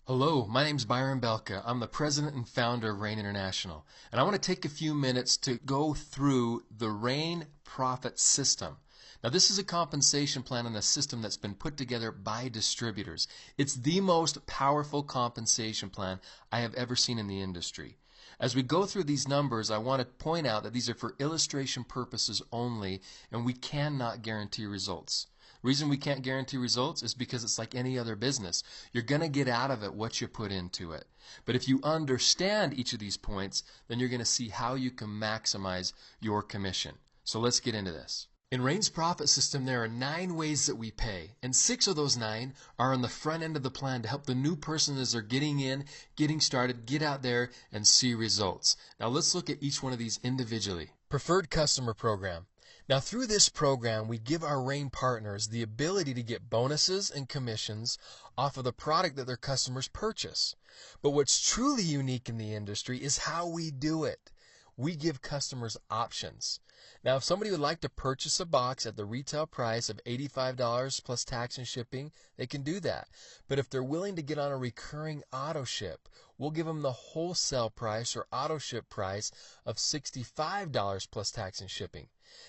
Hello, my name's Byron Belka. I'm the president and founder of Rain International. And I want to take a few minutes to go through the Rain profit system. Now, this is a compensation plan and a system that's been put together by distributors. It's the most powerful compensation plan I have ever seen in the industry. As we go through these numbers, I want to point out that these are for illustration purposes only, and we cannot guarantee results. The reason we can't guarantee results is because it's like any other business. You're going to get out of it what you put into it. But if you understand each of these points, then you're going to see how you can maximize your commission. So let's get into this. In Rain's profit system, there are 9 ways that we pay, and 6 of those 9 are on the front end of the plan to help the new person as they're getting in, getting started, get out there and see results. Now let's look at each one of these individually. Preferred Customer Program. Now through this program, we give our Rain partners the ability to get bonuses and commissions off of the product that their customers purchase. But what's truly unique in the industry is how we do it. We give customers options. Now, if somebody would like to purchase a box at the retail price of $85 plus tax and shipping, they can do that. But if they're willing to get on a recurring auto ship, we'll give them the wholesale price or auto ship price of $65 plus tax and shipping.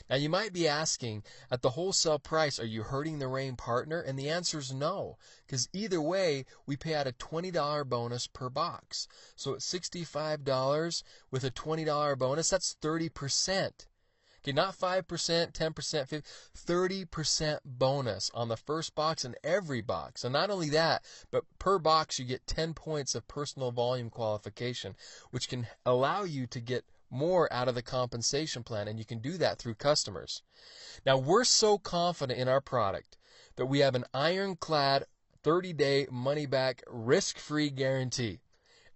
Now, you might be asking, at the wholesale price, are you hurting the Rain partner? And the answer is no, because either way, we pay out a $20 bonus per box. So at $65 with a $20 bonus, that's 30%. Okay, not 5%, 10%, 50%, 30% bonus on the first box and every box. And not only that, but per box you get 10 points of personal volume qualification, which can allow you to get more out of the compensation plan, and you can do that through customers. Now, we're so confident in our product that we have an ironclad 30-day money-back risk-free guarantee.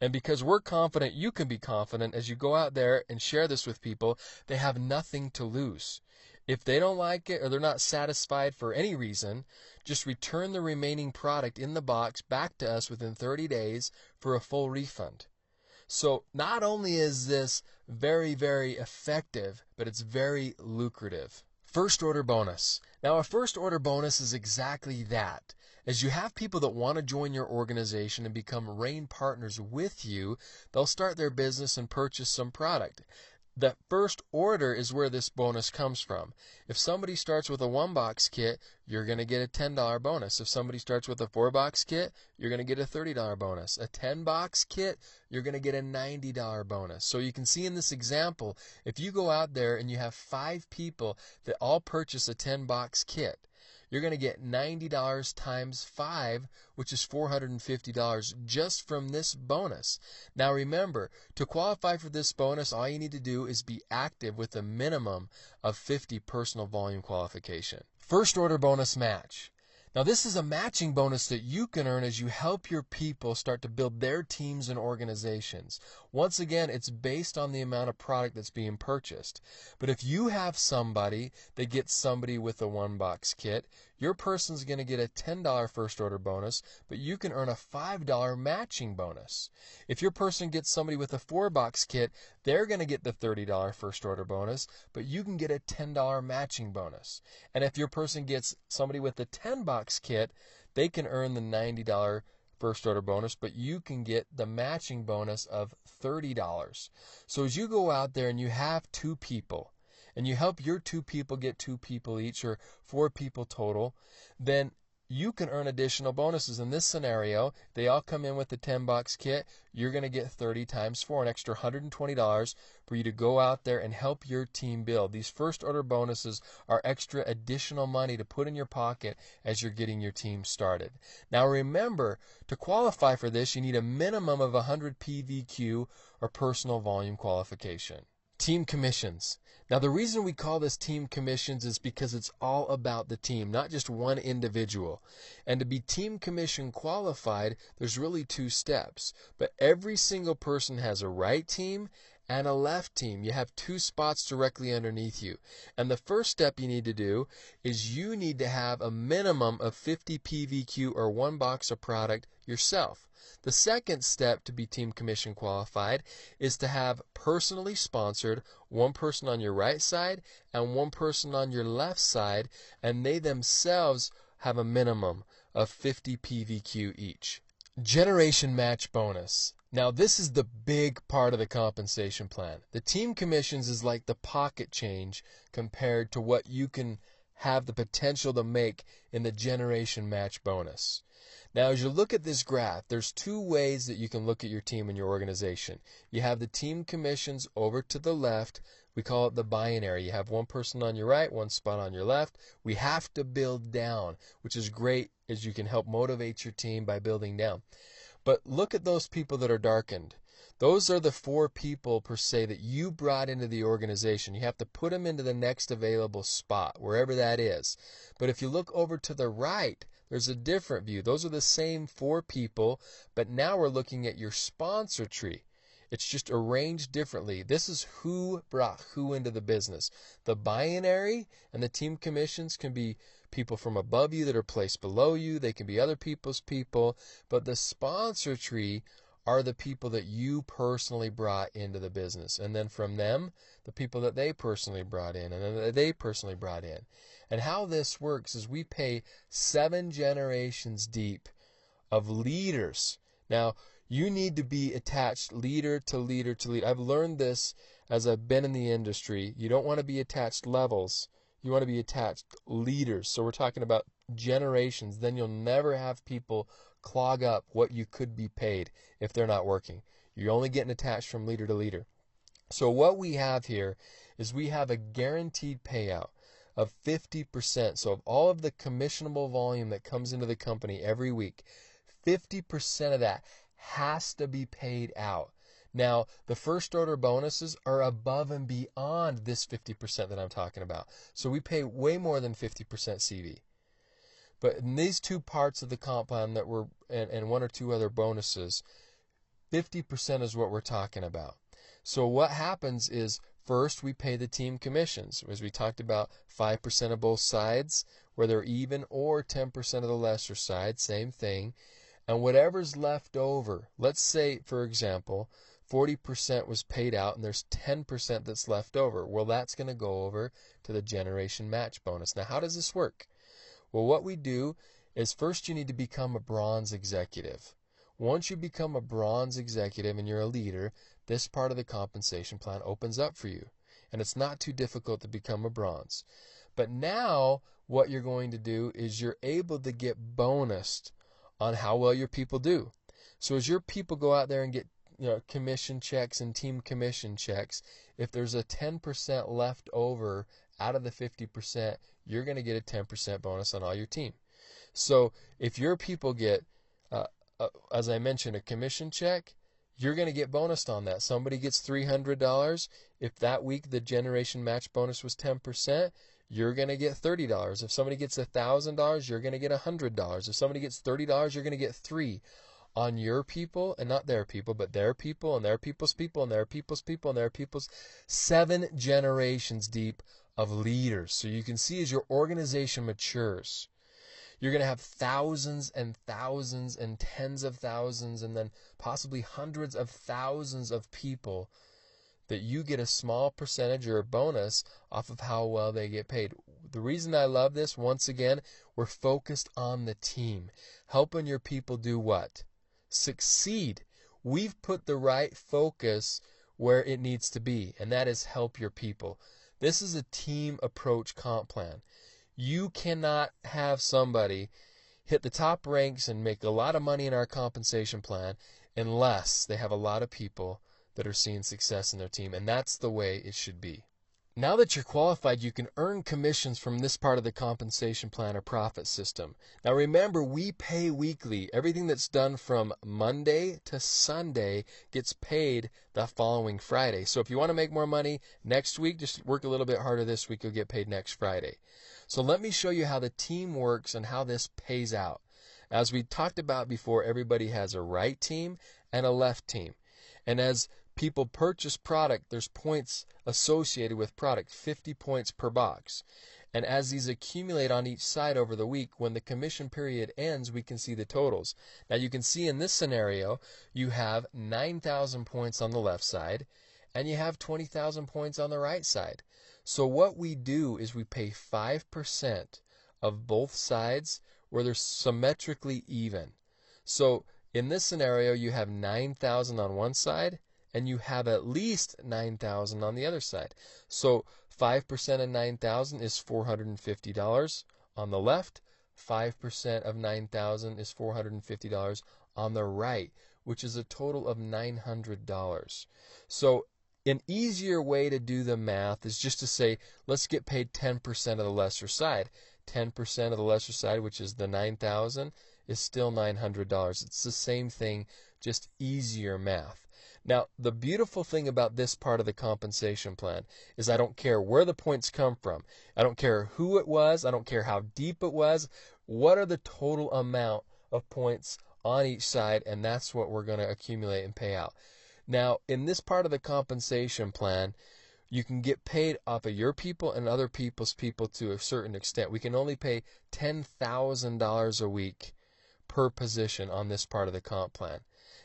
And because we're confident, you can be confident as you go out there and share this with people, they have nothing to lose. If they don't like it or they're not satisfied for any reason, just return the remaining product in the box back to us within 30 days for a full refund. So not only is this very, very effective, but it's very lucrative. First order bonus. Now, a first order bonus is exactly that. As you have people that want to join your organization and become Rain partners with you, they'll start their business and purchase some product. The first order is where this bonus comes from. If somebody starts with a 1-box kit, you're going to get a $10 bonus. If somebody starts with a 4-box kit, you're going to get a $30 bonus. A 10-box kit, you're going to get a $90 bonus. So you can see in this example, if you go out there and you have 5 people that all purchase a 10-box kit, you're going to get $90 times 5, which is $450 just from this bonus. Now remember, to qualify for this bonus, all you need to do is be active with a minimum of 50 personal volume qualification. First order bonus match. Now this is a matching bonus that you can earn as you help your people start to build their teams and organizations. Once again, it's based on the amount of product that's being purchased. But if you have somebody that gets somebody with a 1-box kit, your person's going to get a $10 first order bonus, but you can earn a $5 matching bonus. If your person gets somebody with a 4-box kit, they're going to get the $30 first order bonus, but you can get a $10 matching bonus. And if your person gets somebody with a 10-box kit, they can earn the $90 first order bonus, but you can get the matching bonus of $30. So as you go out there and you have 2 people, and you help your 2 people get 2 people each, or 4 people total, then you can earn additional bonuses. In this scenario, they all come in with the 10-box kit. You're going to get 30 times 4, an extra $120 for you to go out there and help your team build. These first order bonuses are extra additional money to put in your pocket as you're getting your team started. Now remember, to qualify for this, you need a minimum of 100 PVQ or personal volume qualification. Team commissions. Now the reason we call this team commissions is because it's all about the team, not just one individual. And to be team commission qualified, there's really 2 steps. But every single person has a right team and a left team. You have 2 spots directly underneath you. And the first step you need to do is you need to have a minimum of 50 PVQ or 1 box of product yourself. The second step to be team commission qualified is to have personally sponsored 1 person on your right side and 1 person on your left side, and they themselves have a minimum of 50 PVQ each. Generation match bonus. Now this is the big part of the compensation plan. The team commissions is like the pocket change compared to what you can have the potential to make in the generation match bonus. Now as you look at this graph, there's two ways that you can look at your team and your organization. You have the team commissions over to the left. We call it the binary. You have one person on your right, one spot on your left. We have to build down, which is great as you can help motivate your team by building down. But look at those people that are darkened. Those are the 4 people per se that you brought into the organization. You have to put them into the next available spot, wherever that is. But if you look over to the right, there's a different view. Those are the same 4 people, but now we're looking at your sponsor tree. It's just arranged differently. This is who brought who into the business. The binary and the team commissions can be people from above you that are placed below you. They can be other people's people. But the sponsor tree are the people that you personally brought into the business. And then from them, the people that they personally brought in, and then that they personally brought in. And how this works is we pay 7 generations deep of leaders. Now, you need to be attached leader to leader to leader. I've learned this as I've been in the industry. You don't want to be attached levels. You want to be attached leaders. So we're talking about generations. Then you'll never have people clog up what you could be paid if they're not working. You're only getting attached from leader to leader. So what we have here is we have a guaranteed payout of 50%. So of all of the commissionable volume that comes into the company every week, 50% of that has to be paid out. Now, the first order bonuses are above and beyond this 50% that I'm talking about. So we pay way more than 50% CV. But in these 2 parts of the comp plan that we're, and 1 or 2 other bonuses, 50% is what we're talking about. So what happens is, first we pay the team commissions. As we talked about, 5% of both sides, where they're even, or 10% of the lesser side, same thing. And whatever's left over, let's say, for example, 40% was paid out and there's 10% that's left over. Well, that's going to go over to the generation match bonus. Now, how does this work? Well, what we do is first you need to become a bronze executive. Once you become a bronze executive and you're a leader, this part of the compensation plan opens up for you. And it's not too difficult to become a bronze. But now what you're going to do is you're able to get bonused on how well your people do. So as your people go out there and get commission checks and team commission checks, if there's a 10% left over out of the 50%, you're going to get a 10% bonus on all your team. So if your people get, as I mentioned, a commission check, you're going to get bonused on that. Somebody gets $300. If that week the generation match bonus was 10%, you're going to get $30. If somebody gets $1,000, you're going to get $100. If somebody gets $30, you're going to get $3 on your people, and not their people, but their people and their people's people and their people's people and their people's. 7 generations deep of leaders. So you can see as your organization matures, you're going to have thousands and thousands and tens of thousands and then possibly hundreds of thousands of people that you get a small percentage or a bonus off of how well they get paid. The reason I love this, once again, we're focused on the team. Helping your people do what? Succeed. We've put the right focus where it needs to be, and that is help your people. This is a team approach comp plan. You cannot have somebody hit the top ranks and make a lot of money in our compensation plan unless they have a lot of people that are seeing success in their team, and that's the way it should be. Now that you're qualified, you can earn commissions from this part of the compensation plan or profit system. Now remember, we pay weekly. Everything that's done from Monday to Sunday gets paid the following Friday. So if you want to make more money next week, just work a little bit harder this week, you'll get paid next Friday. So let me show you how the team works and how this pays out. As we talked about before, everybody has a right team and a left team. And as people purchase product, there's points associated with product, 50 points per box. And as these accumulate on each side over the week, when the commission period ends, we can see the totals. Now you can see in this scenario, you have 9,000 points on the left side, and you have 20,000 points on the right side. So what we do is we pay 5% of both sides where they're symmetrically even. So In this scenario, you have 9,000 on one side, and you have at least 9,000 on the other side. So 5% of 9,000 is $450 on the left. 5% of 9,000 is $450 on the right, which is a total of $900. So an easier way to do the math is just to say, let's get paid 10% of the lesser side. 10% of the lesser side, which is the 9,000, is still $900. It's the same thing, just easier math. Now, the beautiful thing about this part of the compensation plan is I don't care where the points come from. I don't care who it was. I don't care how deep it was. What are the total amount of points on each side? And that's what we're going to accumulate and pay out. Now, in this part of the compensation plan, you can get paid off of your people and other people's people to a certain extent. We can only pay $10,000 a week per position on this part of the comp plan.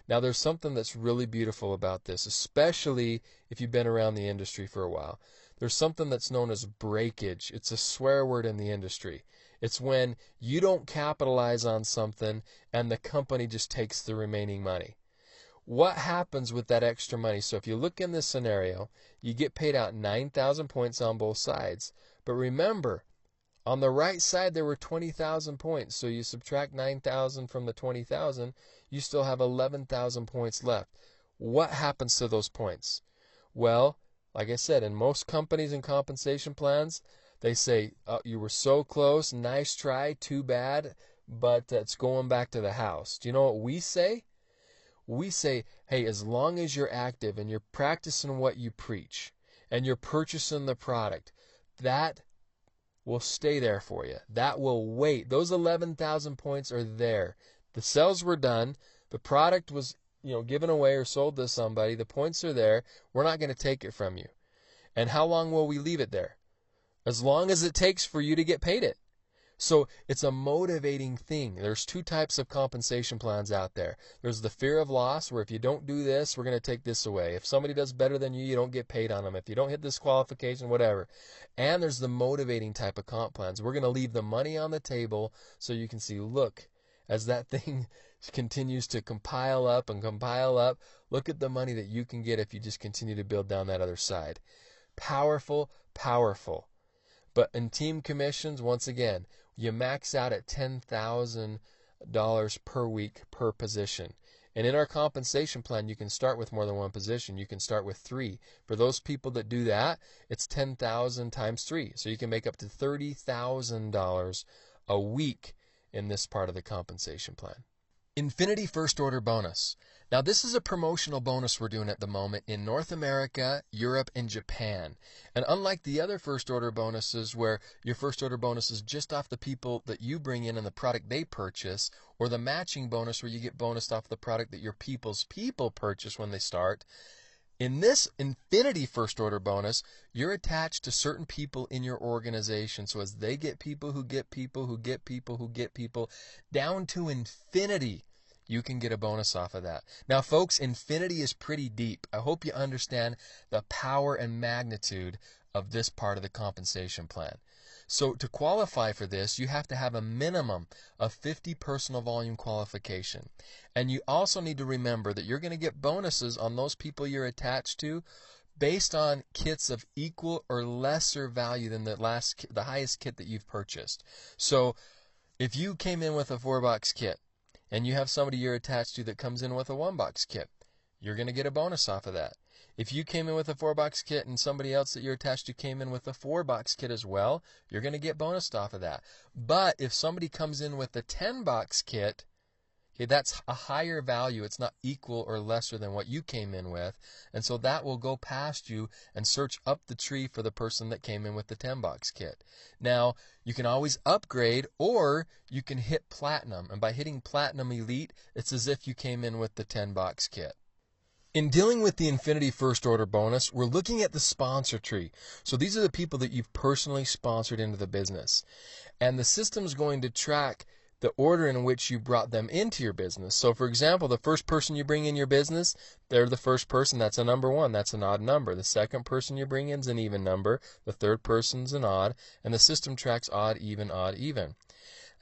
Now, there's something that's really beautiful about this, especially if you've been around the industry for a while. There's something that's known as breakage. It's a swear word in the industry. It's when you don't capitalize on something and the company just takes the remaining money. What happens with that extra money? So if you look in this scenario, you get paid out 9,000 points on both sides. But remember, on the right side, there were 20,000 points. So you subtract 9,000 from the 20,000, you still have 11,000 points left. What happens to those points? Well, like I said, in most companies and compensation plans, they say, oh, you were so close, nice try, too bad, but it's going back to the house. Do you know what we say? We say, hey, as long as you're active and you're practicing what you preach and you're purchasing the product, that will stay there for you. That will wait. Those 11,000 points are there. The sales were done. The product was, given away or sold to somebody. The points are there. We're not going to take it from you. And how long will we leave it there? As long as it takes for you to get paid it. So it's a motivating thing. There's two types of compensation plans out there. There's the fear of loss, where if you don't do this, we're going to take this away. If somebody does better than you, you don't get paid on them. If you don't hit this qualification, whatever. And there's the motivating type of comp plans. We're going to leave the money on the table so you can see, look, as that thing continues to compile up and compile up, look at the money that you can get if you just continue to build down that other side. Powerful, powerful. But in team commissions, once again, you max out at $10,000 per week per position. And in our compensation plan, you can start with more than one position. You can start with 3. For those people that do that, it's 10,000 times 3. So you can make up to $30,000 a week in this part of the compensation plan. Infinity First Order Bonus. Now, this is a promotional bonus we're doing at the moment in North America, Europe, and Japan. And unlike the other first order bonuses where your first order bonus is just off the people that you bring in and the product they purchase, or the matching bonus where you get bonused off the product that your people's people purchase when they start, in this Infinity First Order Bonus, you're attached to certain people in your organization. So as they get people who get people who get people who get people, down to infinity, you can get a bonus off of that. Now, folks, infinity is pretty deep. I hope you understand the power and magnitude of this part of the compensation plan. So to qualify for this, you have to have a minimum of 50 personal volume qualification. And you also need to remember that you're going to get bonuses on those people you're attached to based on kits of equal or lesser value than the highest kit that you've purchased. So if you came in with a 4-box kit and you have somebody you're attached to that comes in with a 1-box kit, you're going to get a bonus off of that. If you came in with a 4-box kit and somebody else that you're attached to came in with a 4-box kit as well, you're going to get bonused off of that. But if somebody comes in with a 10-box kit, okay, that's a higher value. It's not equal or lesser than what you came in with. And so that will go past you and search up the tree for the person that came in with the 10-box kit. Now, you can always upgrade, or you can hit platinum. And by hitting platinum elite, it's as if you came in with the 10-box kit. In dealing with the Infinity First Order Bonus, we're looking at the sponsor tree. So these are the people that you've personally sponsored into the business. And the system's going to track the order in which you brought them into your business. So, for example, the first person you bring in your business, they're the first person. That's a number 1. That's an odd number. The second person you bring in is an even number. The third person's an odd. And the system tracks odd, even, odd, even.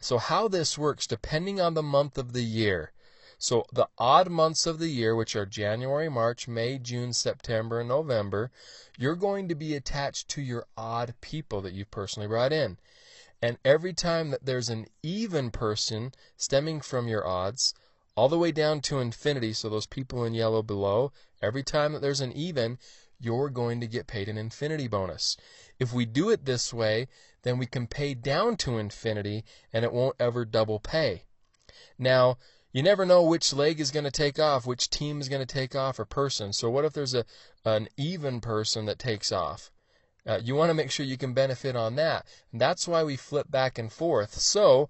So how this works, depending on the month of the year, So the odd months of the year, which are January, March, May, June, September, and November, you're going to be attached to your odd people that you've personally brought in. And every time that there's an even person stemming from your odds, all the way down to infinity, so those people in yellow below, every time that there's an even, you're going to get paid an infinity bonus. If we do it this way, then we can pay down to infinity and it won't ever double pay. Now, you never know which leg is going to take off, which team is going to take off, or person. So what if there's an even person that takes off? You want to make sure you can benefit on that. And that's why we flip back and forth. So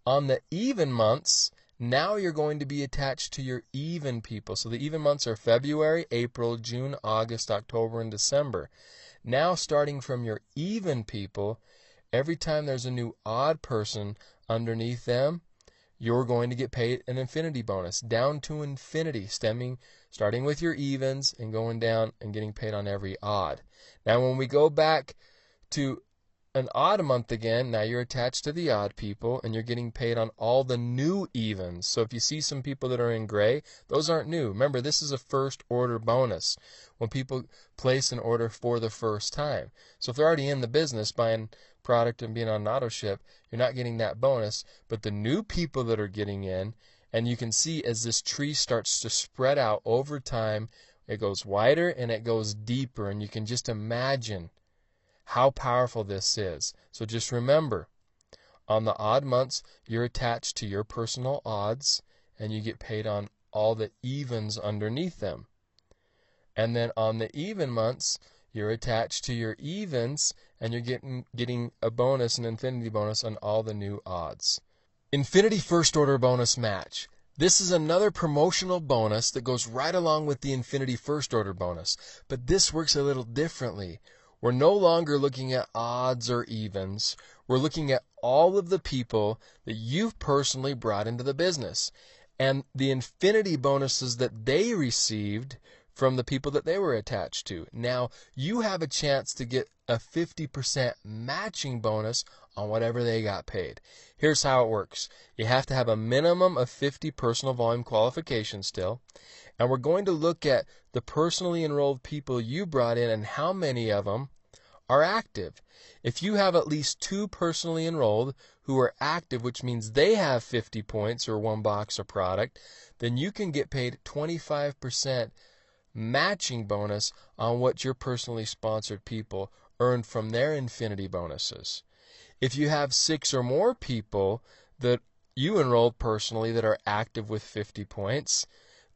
on the even months, now you're going to be attached to your even people. So the even months are February, April, June, August, October, and December. Now starting from your even people, every time there's a new odd person underneath them, you're going to get paid an infinity bonus, down to infinity, starting with your evens and going down and getting paid on every odd. Now when we go back to an odd month again, now you're attached to the odd people and you're getting paid on all the new evens. So if you see some people that are in gray, those aren't new. Remember, this is a first order bonus when people place an order for the first time. So if they're already in the business buying product and being on an auto ship, you're not getting that bonus. But the new people that are getting in, and you can see as this tree starts to spread out over time, it goes wider and it goes deeper, and you can just imagine how powerful this is. So just remember, on the odd months, you're attached to your personal odds, and you get paid on all the evens underneath them. And then on the even months, you're attached to your evens, and you're getting a bonus, an infinity bonus, on all the new odds. Infinity first order bonus match. This is another promotional bonus that goes right along with the infinity first order bonus, but this works a little differently. We're no longer looking at odds or evens. We're looking at all of the people that you've personally brought into the business and the infinity bonuses that they received from the people that they were attached to. Now, you have a chance to get a 50% matching bonus on whatever they got paid. Here's how it works. You have to have a minimum of 50 personal volume qualifications still. And we're going to look at the personally enrolled people you brought in and how many of them are active. If you have at least 2 personally enrolled who are active, which means they have 50 points or 1 box of product, then you can get paid 25% matching bonus on what your personally sponsored people earned from their infinity bonuses. If you have 6 or more people that you enrolled personally that are active with 50 points,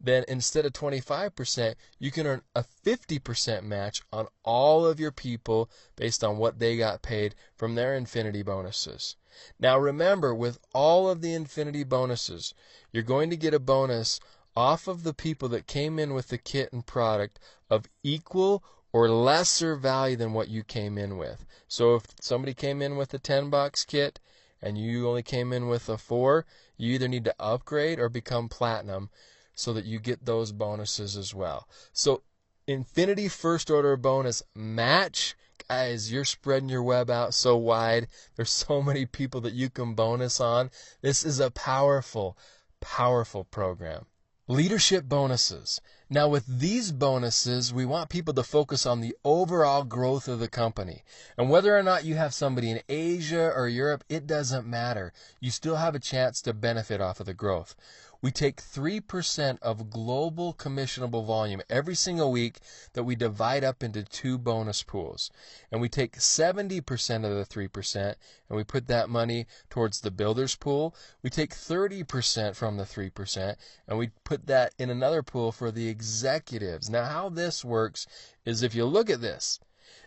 then instead of 25%, you can earn a 50% match on all of your people based on what they got paid from their infinity bonuses. Now remember, with all of the infinity bonuses, you're going to get a bonus off of the people that came in with the kit and product of equal or lesser value than what you came in with. So if somebody came in with a $10 kit and you only came in with a 4, you either need to upgrade or become platinum, so that you get those bonuses as well. So infinity first order bonus match, guys, you're spreading your web out so wide. There's so many people that you can bonus on. This is a powerful, powerful program. Leadership bonuses. Now with these bonuses, we want people to focus on the overall growth of the company. And whether or not you have somebody in Asia or Europe, it doesn't matter. You still have a chance to benefit off of the growth. We take 3% of global commissionable volume every single week that we divide up into 2 bonus pools. And we take 70% of the 3% and we put that money towards the builders pool. We take 30% from the 3% and we put that in another pool for the executives. Now how this works is, if you look at this,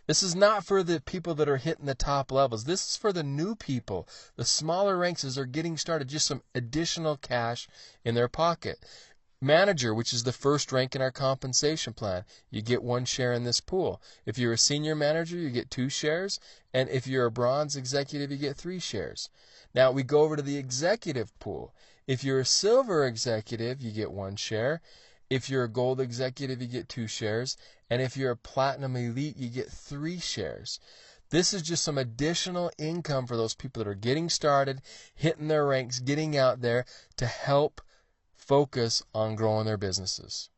this is not for the people that are hitting the top levels. This is for the new people. The smaller ranks as they're getting started, just some additional cash in their pocket. Manager, which is the first rank in our compensation plan, you get 1 share in this pool. If you're a senior manager, you get 2 shares. And if you're a bronze executive, you get 3 shares. Now we go over to the executive pool. If you're a silver executive, you get 1 share. If you're a gold executive, you get 2 shares. And if you're a platinum elite, you get 3 shares. This is just some additional income for those people that are getting started, hitting their ranks, getting out there to help focus on growing their businesses.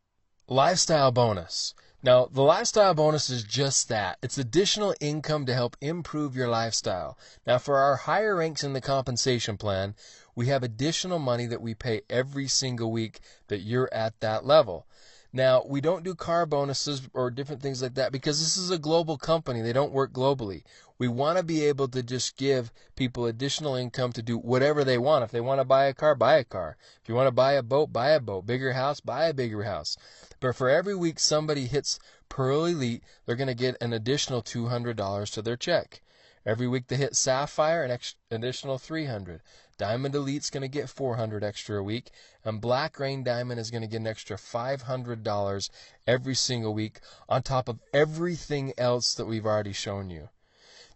Lifestyle bonus. Now, the lifestyle bonus is just that. It's additional income to help improve your lifestyle. Now, for our higher ranks in the compensation plan, we have additional money that we pay every single week that you're at that level. Now, we don't do car bonuses or different things like that because this is a global company. They don't work globally. We want to be able to just give people additional income to do whatever they want. If they want to buy a car, buy a car. If you want to buy a boat, buy a boat. Bigger house, buy a bigger house. But for every week somebody hits Pearl Elite, they're going to get an additional $200 to their check. Every week they hit Sapphire, an additional $300. Diamond Elite's going to get $400 extra a week, and Black Rain Diamond is going to get an extra $500 every single week on top of everything else that we've already shown you.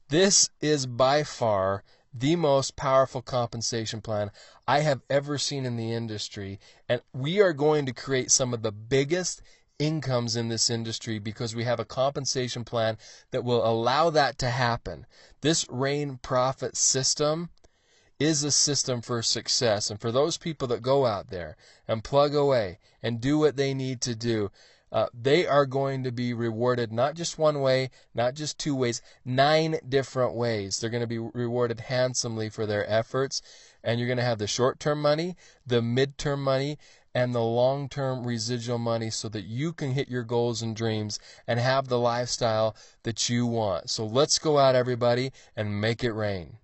This is by far the most powerful compensation plan I have ever seen in the industry, and we are going to create some of the biggest incomes in this industry because we have a compensation plan that will allow that to happen. This Rain Profit system is a system for success, and for those people that go out there and plug away and do what they need to do, they are going to be rewarded not just one way, not just two ways, 9 different ways. They're going to be rewarded handsomely for their efforts, and you're going to have the short-term money, the mid-term money, and the long-term residual money so that you can hit your goals and dreams and have the lifestyle that you want. So let's go out, everybody, and make it rain.